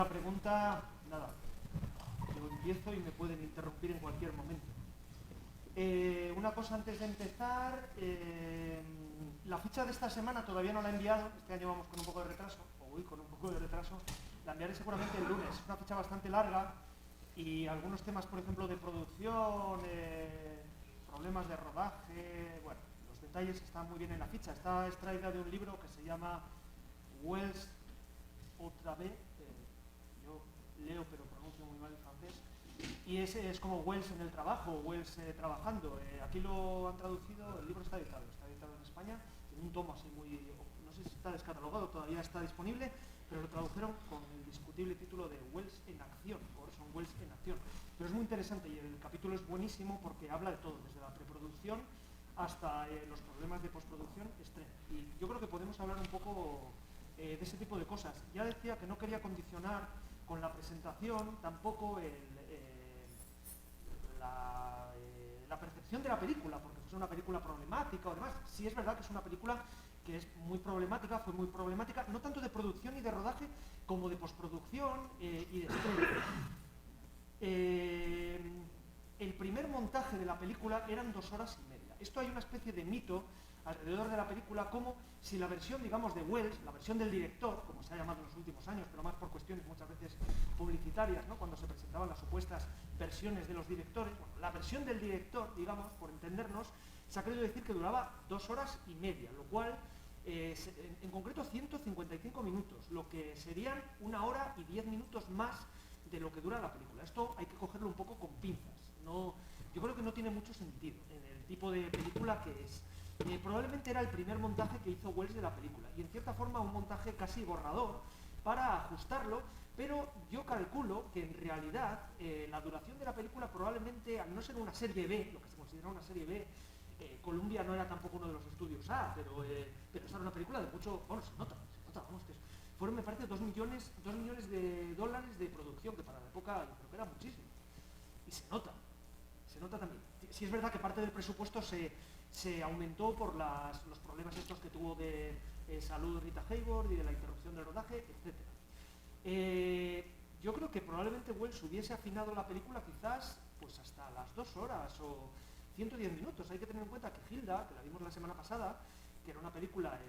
La pregunta, nada, yo empiezo y me pueden interrumpir en cualquier momento. Una cosa antes de empezar, la ficha de esta semana todavía no la he enviado, este año vamos con un poco de retraso, o voy con un poco de retraso, la enviaré seguramente el lunes. Es una ficha bastante larga y algunos temas, por ejemplo, de producción, problemas de rodaje, bueno, los detalles están muy bien en la ficha. Está extraída de un libro que se llama Wells otra vez, yo leo pero pronuncio muy mal el francés, y ese es como Wells en el trabajo, Wells trabajando. Aquí lo han traducido, el libro está editado en España, en un tomo así muy, no sé si está descatalogado, todavía está disponible, pero lo tradujeron con el discutible título de Wells en acción, Orson Welles en acción. Pero es muy interesante y el capítulo es buenísimo porque habla de todo, desde la preproducción hasta los problemas de postproducción, estreno. Y yo creo que podemos hablar un poco de ese tipo de cosas. Ya decía que no quería condicionar con la presentación tampoco la percepción de la película, porque es una película problemática o demás. Sí es verdad que es una película que es muy problemática, fue muy problemática, no tanto de producción y de rodaje, como de postproducción y de estreno. El primer montaje de la película eran 2 horas y media. Esto hay una especie de mito alrededor de la película, como si la versión, digamos, de Wells, la versión del director, como se ha llamado en los últimos años, pero más por cuestiones muchas veces publicitarias, ¿no? Cuando se presentaban las supuestas versiones de los directores, bueno, la versión del director, digamos, por entendernos, se ha querido decir que duraba 2 horas y media, lo cual, en concreto 155 minutos, lo que serían 1 hora y 10 minutos más de lo que dura la película. Esto hay que cogerlo un poco con pinzas. No, yo creo que no tiene mucho sentido en el tipo de película que es. Probablemente era el primer montaje que hizo Wells de la película y en cierta forma un montaje casi borrador para ajustarlo, pero yo calculo que en realidad la duración de la película probablemente, al no ser una serie B, lo que se considera una serie B, Columbia no era tampoco uno de los estudios A, pero esta era una película de mucho, bueno, se nota, vamos, que fueron, me parece, 2 millones de dólares de producción, que para la época yo creo que era muchísimo, y se nota también. Sí es verdad que parte del presupuesto se aumentó por los problemas estos que tuvo de salud Rita Hayworth y de la interrupción del rodaje, etc. Yo creo que probablemente Wells hubiese afinado la película quizás pues hasta las 2 horas o 110 minutos. Hay que tener en cuenta que Hilda, que la vimos la semana pasada, que era una película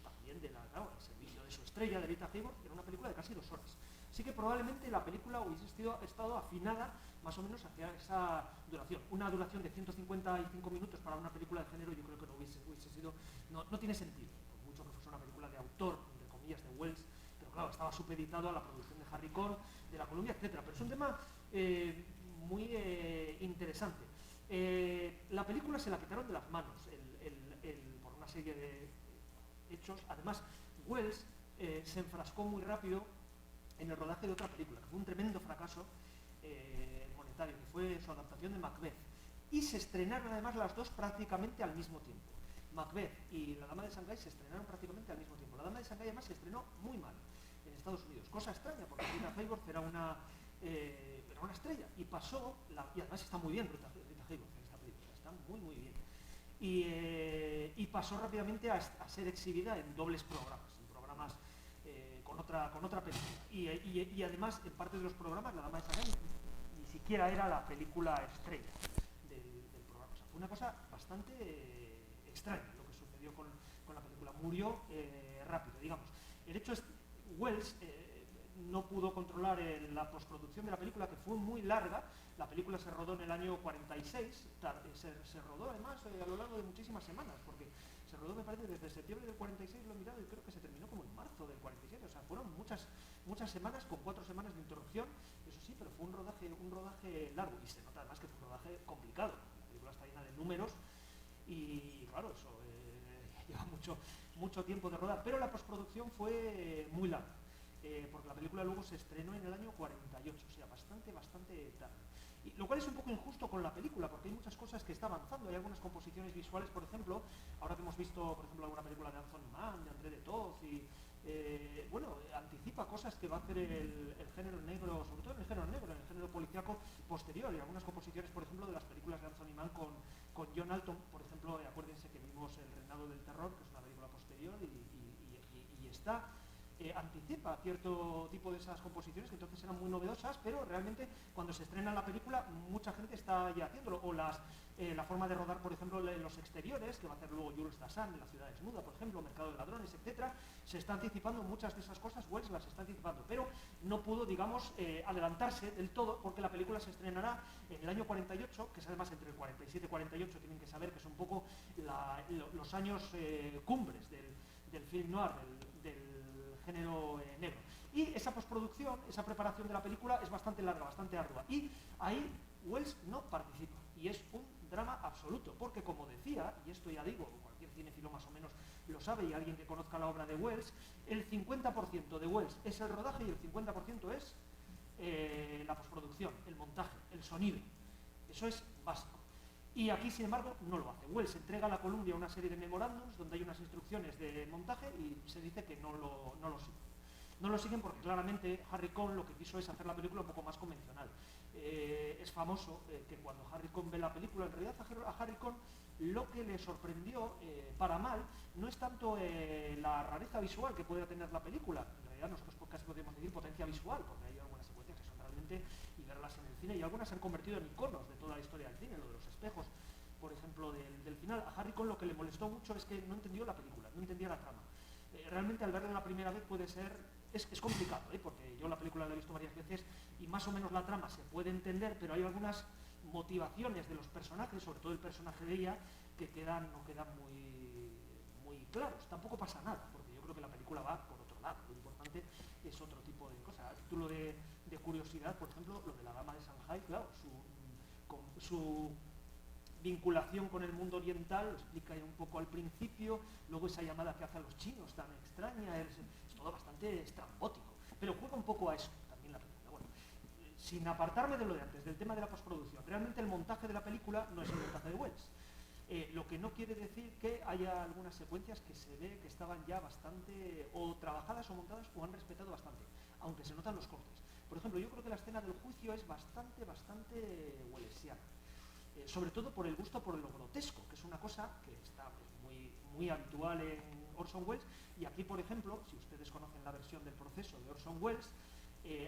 también del servicio de su estrella, de Rita Hayworth, era una película de casi 2 horas. Así que probablemente la película hubiese estado afinada más o menos hacia esa duración. Una duración de 155 minutos para una película de género yo creo que no hubiese sido, no tiene sentido, por mucho que fuese una película de autor, entre comillas, de Wells, pero claro, estaba supeditado a la producción de Harry Cohn, de la Columbia, etc. Pero es un tema muy interesante. La película se la quitaron de las manos por una serie de hechos. Además, Wells se enfrascó muy rápido en el rodaje de otra película, que fue un tremendo fracaso monetario, que fue su adaptación de Macbeth. Y se estrenaron además las dos prácticamente al mismo tiempo. Macbeth y La Dama de Shanghái se estrenaron prácticamente al mismo tiempo. La Dama de Shanghái además se estrenó muy mal en Estados Unidos, cosa extraña porque Rita Hayworth era una estrella y pasó, y además está muy bien Rita Hayworth en esta película, está muy muy bien. Y pasó rápidamente a ser exhibida en dobles programas, con otra película. Y además, en parte de los programas, La Dama de Shanghái ni siquiera era la película estrella del programa. O sea, fue una cosa bastante extraña lo que sucedió con la película. Murió rápido, digamos. El hecho es que Wells no pudo controlar la postproducción de la película, que fue muy larga. La película se rodó en el año 46, se rodó además a lo largo de muchísimas semanas, porque se rodó, me parece, desde septiembre del 46, lo he mirado, y creo que se terminó como en marzo del 47, o sea, fueron muchas semanas, con 4 semanas de interrupción, eso sí, pero fue un rodaje largo, y se nota además que fue un rodaje complicado. La película está llena de números, y claro, eso lleva mucho tiempo de rodar, pero la postproducción fue muy larga. Porque la película luego se estrenó en el año 48, o sea, bastante tarde. Lo cual es un poco injusto con la película, porque hay muchas cosas que está avanzando. Hay algunas composiciones visuales, por ejemplo, ahora que hemos visto, por ejemplo, alguna película de Anthony Mann, de André de Toth, y anticipa cosas que va a hacer el género negro, sobre todo en el género negro, en el género policíaco posterior, y algunas composiciones, por ejemplo, de las películas de Anthony Mann con John Alton, por ejemplo, acuérdense que vimos El Reinado del Terror, que es una película posterior, y está anticipa cierto tipo de esas composiciones que entonces eran muy novedosas, pero realmente cuando se estrena la película mucha gente está ya haciéndolo, o la forma de rodar, por ejemplo, los exteriores, que va a hacer luego Jules Dassin en La ciudad desnuda, por ejemplo, Mercado de ladrones, etcétera, se está anticipando muchas de esas cosas, Wells las está anticipando, pero no pudo, digamos, adelantarse del todo, porque la película se estrenará en el año 48, que es además entre el 47 y 48, tienen que saber que son un poco los años cumbres del film noir, del género negro. Y esa postproducción, esa preparación de la película es bastante larga, bastante ardua. Y ahí Wells no participa. Y es un drama absoluto, porque como decía, y esto ya digo, cualquier cinéfilo más o menos lo sabe, y alguien que conozca la obra de Wells, el 50% de Wells es el rodaje y el 50% es la postproducción, el montaje, el sonido. Eso es básico. Y aquí, sin embargo, no lo hace. Wells entrega a la Columbia una serie de memorándums donde hay unas instrucciones de montaje y se dice que no lo siguen. No lo siguen porque claramente Harry Cohn lo que quiso es hacer la película un poco más convencional. Es famoso que cuando Harry Cohn ve la película, en realidad a Harry Cohn lo que le sorprendió, para mal, no es tanto la rareza visual que puede tener la película. En realidad nosotros casi podríamos decir potencia visual, porque hay algunas secuencias que son realmente, y verlas en el cine, y algunas se han convertido en iconos de toda la historia del cine, lo de los espejos, por ejemplo, del final. A Harry Cohn lo que le molestó mucho es que no entendió la película, no entendía la trama. Realmente al verla la primera vez puede ser, es complicado, porque yo la película la he visto varias veces y más o menos la trama se puede entender, pero hay algunas motivaciones de los personajes, sobre todo el personaje de ella, que no quedan muy claros. Tampoco pasa nada, porque yo creo que la película va por otro lado. Lo importante es otro tipo de cosas. A título de curiosidad, por ejemplo, lo de la dama de Shanghai, claro, su vinculación con el mundo oriental, lo explica ya un poco al principio, luego esa llamada que hace a los chinos tan extraña, es todo bastante estrambótico, pero juega un poco a eso también la película. Bueno, sin apartarme de lo de antes, del tema de la postproducción, realmente el montaje de la película no es el montaje de Wells. Lo que no quiere decir que haya algunas secuencias que se ve que estaban ya bastante o trabajadas o montadas o han respetado bastante, aunque se notan los cortes. Por ejemplo, yo creo que la escena del juicio es bastante wellesiana. Sobre todo por el gusto por lo grotesco, que es una cosa que está muy habitual en Orson Welles, y aquí, por ejemplo, si ustedes conocen la versión del proceso de Orson Welles,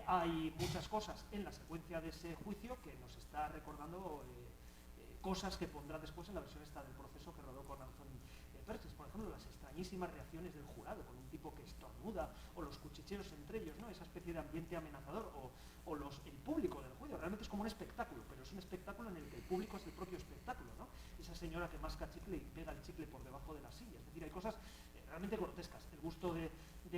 hay muchas cosas en la secuencia de ese juicio que nos está recordando cosas que pondrá después en la versión esta del proceso que rodó con Anthony Perkins. Por ejemplo, las extrañísimas reacciones del jurado con un tipo que estornuda, o los cuchicheos entre ellos, ¿no? Esa especie de ambiente amenazador, o el público del juicio. Realmente es como un espectáculo, pero es un espectáculo en el que el público es el propio espectáculo, ¿no? Esa señora que masca chicle y pega el chicle por debajo de la silla. Es decir, hay cosas realmente grotescas. El gusto de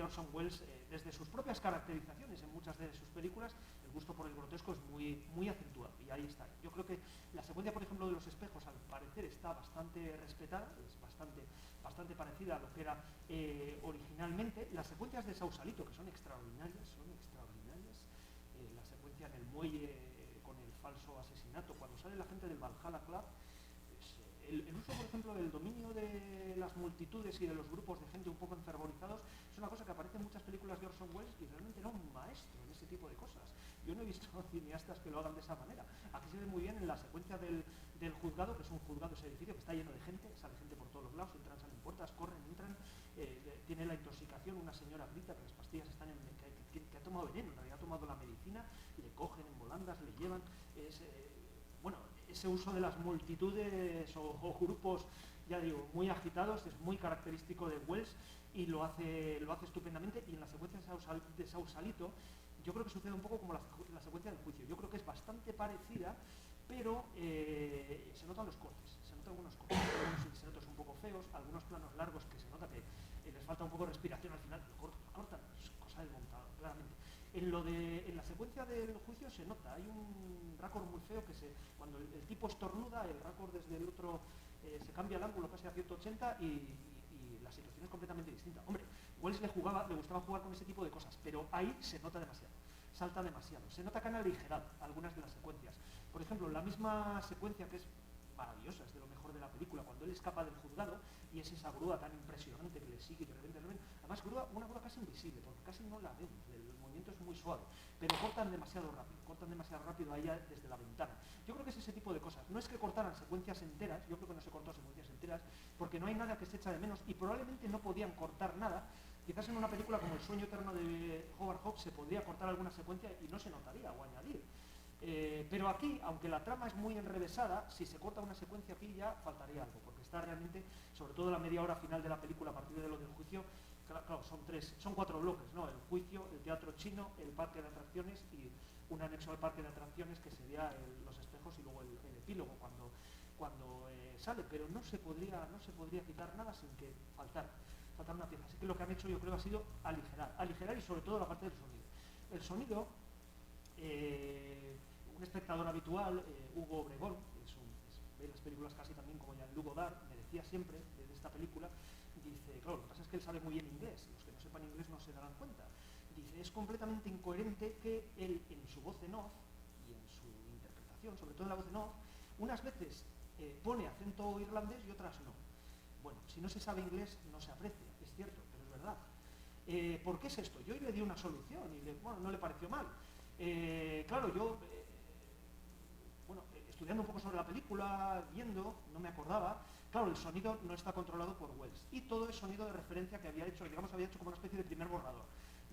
Orson Welles, desde sus propias caracterizaciones en muchas de sus películas, el gusto por el grotesco es muy acentuado, y ahí está. Yo creo que la secuencia, por ejemplo, de los espejos, al parecer está bastante respetada, es bastante parecida a lo que era originalmente. Las secuencias de Sausalito, que son extraordinarias, la secuencia en el muelle con el falso asesinato, cuando sale la gente del Valhalla Club, pues, el uso, por ejemplo, del dominio de las multitudes y de los grupos de gente un poco enfervorizados es una cosa que aparece en muchas películas de Orson Welles, y realmente era un maestro en ese tipo de cosas. Yo no he visto cineastas que lo hagan de esa manera. Aquí se ve muy bien en la secuencia del juzgado, que es un juzgado, ese edificio que está lleno de gente, sale gente por todos los lados, entran, salen puertas, corren, entran, tiene la intoxicación, una señora grita que las pastillas están que ha tomado veneno, en realidad ha tomado la medicina, le cogen en volandas, le llevan. Ese uso de las multitudes o grupos, ya digo, muy agitados, es muy característico de Welles, y lo hace estupendamente. Y en la secuencia de Sausalito, yo creo que sucede un poco como la secuencia del juicio. Yo creo que es bastante parecida, pero se notan los cortes, se notan algunos cortes, algunos insertos un poco feos, algunos planos largos que se nota que les falta un poco de respiración al final, lo cortan, es cosa del montado, claramente. En la secuencia del juicio se nota, hay un récord muy feo que cuando el tipo estornuda, el récord desde el otro se cambia el ángulo casi a 180 y la situación es completamente distinta. Hombre, Welles le gustaba jugar con ese tipo de cosas, pero ahí se nota demasiado, salta demasiado. Se nota que han aligerado algunas de las secuencias. Por ejemplo, la misma secuencia, que es maravillosa, es de lo mejor de la película, cuando él escapa del juzgado y es esa grúa tan impresionante que le sigue y de repente, además una grúa casi invisible, porque casi no la vemos, el movimiento es muy suave, pero cortan demasiado rápido a ella desde la ventana. Yo creo que es ese tipo de cosas. No es que cortaran secuencias enteras, yo creo que no se cortó secuencias enteras, porque no hay nada que se echa de menos, y probablemente no podían cortar nada, Quizás en una película como El sueño eterno de Howard Hawks se podría cortar alguna secuencia y no se notaría o añadir. Pero aquí, aunque la trama es muy enrevesada, si se corta una secuencia aquí ya faltaría algo, porque está realmente, sobre todo la media hora final de la película a partir de lo del juicio, claro, son 4 bloques, ¿no? El juicio, el teatro chino, el parque de atracciones y un anexo al parque de atracciones que sería los espejos y luego el epílogo cuando sale, pero no se podría quitar nada sin que faltar una pieza. Así que lo que han hecho yo creo ha sido aligerar y sobre todo la parte del sonido. El sonido, un espectador habitual, Hugo Obregón, ve las películas casi también como Jean-Luc Godard, me decía siempre de esta película, dice, claro, lo que pasa es que él sabe muy bien inglés, los que no sepan inglés no se darán cuenta. Dice, es completamente incoherente que él en su voz en off y en su interpretación, sobre todo en la voz en off, unas veces pone acento irlandés y otras no. Bueno, si no se sabe inglés no se aprecia, es cierto, pero es verdad. ¿Por qué es esto? Yo le di una solución y no le pareció mal. Claro, yo, estudiando un poco sobre la película, viendo, no me acordaba, claro, el sonido no está controlado por Wells y todo es sonido de referencia que había hecho como una especie de primer borrador,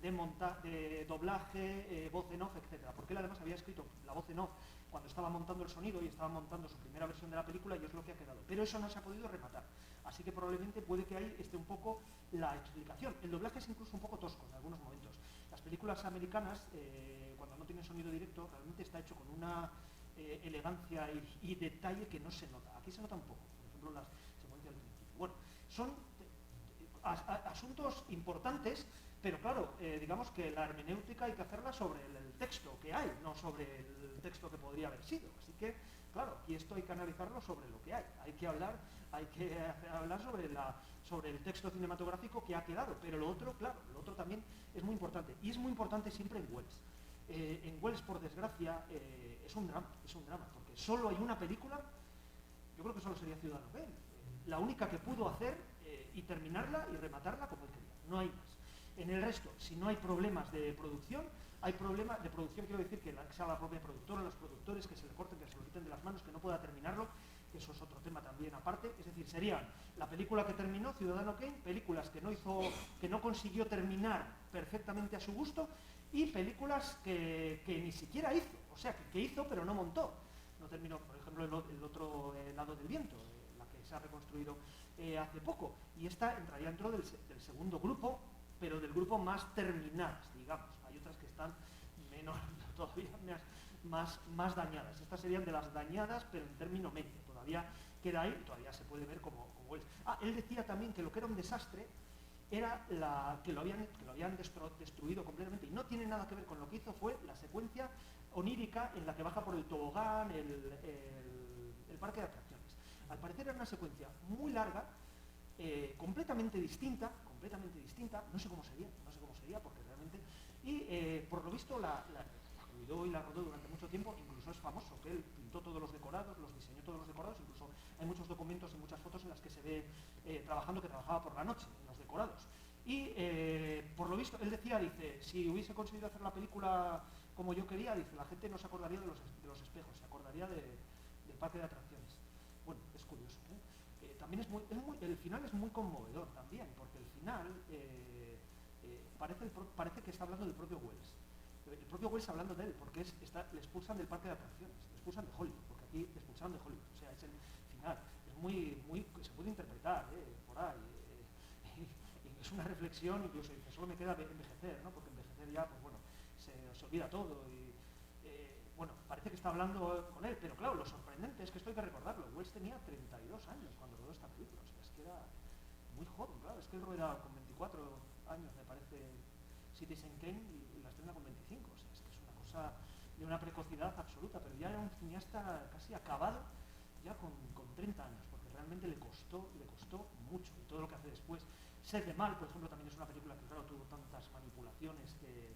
de doblaje, voz en off, etc. Porque él además había escrito la voz en off cuando estaba montando el sonido y estaba montando su primera versión de la película y es lo que ha quedado. Pero eso no se ha podido rematar. Así que probablemente puede que ahí esté un poco la explicación. El doblaje es incluso un poco tosco en algunos momentos. Las películas americanas, cuando no tienen sonido directo, realmente está hecho con una elegancia y detalle que no se nota. Aquí se nota un poco, por ejemplo, las secuencias del principio. Bueno, son asuntos importantes, pero claro, digamos que la hermenéutica hay que hacerla sobre el texto que hay, no sobre el texto que podría haber sido. Así que, claro, y esto hay que analizarlo sobre lo que hay. Hay que hablar sobre el texto cinematográfico que ha quedado, pero lo otro, claro, lo otro también es muy importante. Y es muy importante siempre en Wells. En Wells, por desgracia, es un drama, porque solo hay una película, yo creo que solo sería Ciudadano Kane, la única que pudo hacer y terminarla y rematarla como él quería, no hay más. En el resto, si no hay problemas de producción, hay problemas de producción, quiero decir que sea la propia productora, los productores, que se le corten, que se lo quiten de las manos, que no pueda terminarlo, que eso es otro tema también aparte, es decir, serían la película que terminó, Ciudadano Kane, películas que no consiguió terminar perfectamente a su gusto, y películas que ni siquiera hizo, o sea, que hizo pero no montó. No terminó, por ejemplo, el otro lado del viento, la que se ha reconstruido hace poco, y esta entraría dentro del segundo grupo, pero del grupo más terminadas, digamos. Hay otras que están menos, todavía más dañadas. Estas serían de las dañadas, pero en término medio. Todavía queda ahí, todavía se puede ver como es. Él decía también que lo que era un desastre era que lo habían destruido completamente, y no tiene nada que ver con lo que hizo, fue la secuencia onírica en la que baja por el tobogán, el parque de atracciones. Al parecer era una secuencia muy larga, completamente distinta, no sé cómo sería, porque realmente, y por lo visto la cuidó y la rodó durante mucho tiempo, incluso es famoso que él pintó todos los decorados, los diseñó todos los decorados, incluso hay muchos documentos y muchas fotos en las que se ve que trabajaba por la noche en los decorados. Y por lo visto, él dice, si hubiese conseguido hacer la película como yo quería, dice, la gente no se acordaría de los espejos, se acordaría del parque de atracciones. Bueno, es curioso, ¿eh? También el final es muy conmovedor también, porque el final parece que está hablando del propio Wells. El propio Wells hablando de él, porque le expulsan del parque de atracciones, le expulsan de Hollywood, porque aquí le expulsaron de Hollywood, o sea, es el final. Es se puede interpretar por ahí. Es una reflexión, incluso dice, solo me queda envejecer, ¿no? Porque envejecer ya, pues bueno, se olvida todo y bueno, parece que está hablando con él, pero claro, lo sorprendente es que esto hay que recordarlo. Wells tenía 32 años cuando rodó esta película, o sea, es que era muy joven, claro, es que él rueda con 24 años, me parece, Citizen Kane, y la estrena con 25, o sea, es que es una cosa de una precocidad absoluta, pero ya era un cineasta casi acabado, ya con 30 años, porque realmente le costó mucho, y todo lo que hace después. Sed de Mal, por ejemplo, también es una película que, claro, tuvo tantas manipulaciones que...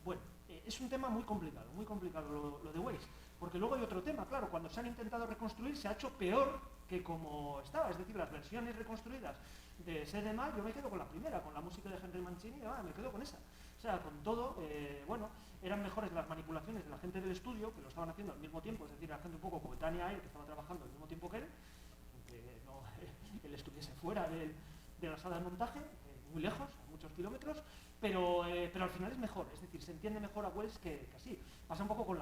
Bueno, es un tema muy complicado lo de Wells, porque luego hay otro tema, claro, cuando se han intentado reconstruir se ha hecho peor que como estaba, es decir, las versiones reconstruidas de Sed de Mal, yo me quedo con la primera, con la música de Henry Mancini, me quedo con esa. O sea, con todo, bueno, eran mejores las manipulaciones de la gente del estudio, que lo estaban haciendo al mismo tiempo, es decir, la gente un poco coetánea a él, que estaba trabajando al mismo tiempo que él, aunque no, él estuviese fuera de la sala de montaje, muy lejos, a muchos kilómetros, pero al final es mejor, es decir, se entiende mejor a Wells que así. Pasa un poco con